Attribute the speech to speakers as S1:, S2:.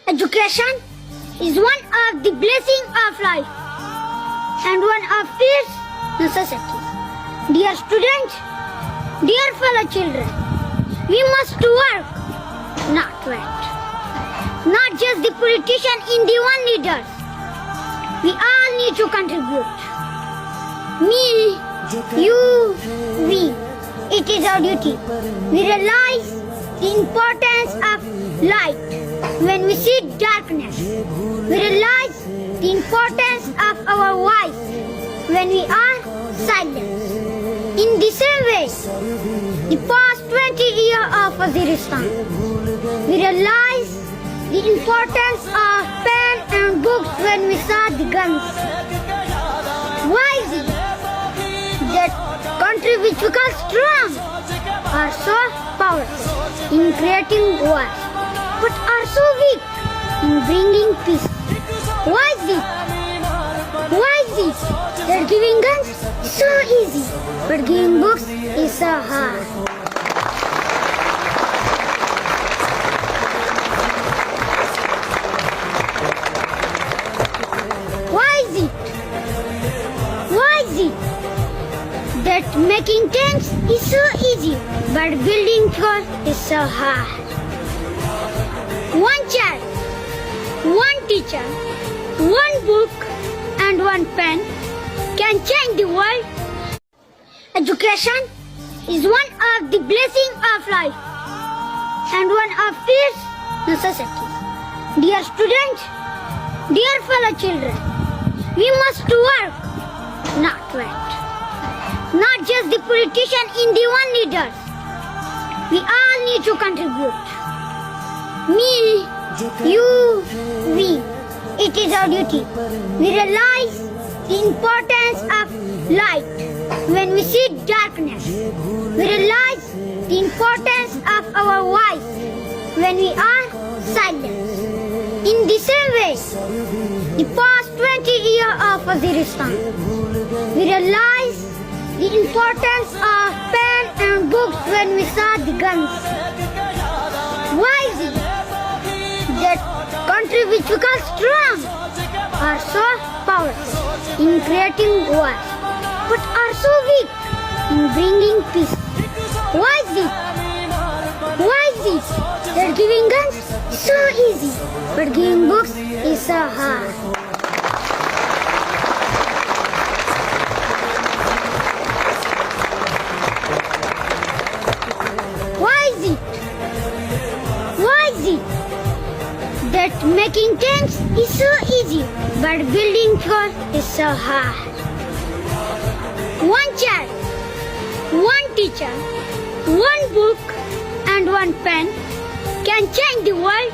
S1: Education is one of the blessing of life and one of its necessity. Dear students, dear fellow children, we must work, not wait. Not just the politician in the one leaders. We all need to contribute. Me, you, we. It is our duty. We realize the importance of light when we see darkness. We realize the importance of our voice when we are silent. In the same way, the past 20 years of Waziristan, we realize the importance of pen and books when we saw the guns. Why is it that countries which become strong are so powerful in creating wars, but are so weak in bringing peace? Why is it? Why is it that giving guns is so easy, but giving books is so hard? Why is it that making tanks is so easy, but building cars is so hard? One child, one teacher, one book, and one pen can change the world. Education is one of the blessing of life and one of its necessity. Dear students, dear fellow children, we must work, not wait. Not just the politician in the one leaders. We all need to contribute. Me, you, we. It is our duty. We realize the importance of light when we see darkness. We realize the importance of our voice when we are silent. In the same way, the past 20 years of Waziristan, we realize the importance of pen and books when we saw the guns. Why is it that countries which become strong are so powerful in creating wars, but are so weak in bringing peace? Why is it? Why is it that giving guns is so easy, but giving books is so hard? Why is it that making tanks is so easy, but building cars is so hard? One child, one teacher, one book, and one pen can change the world.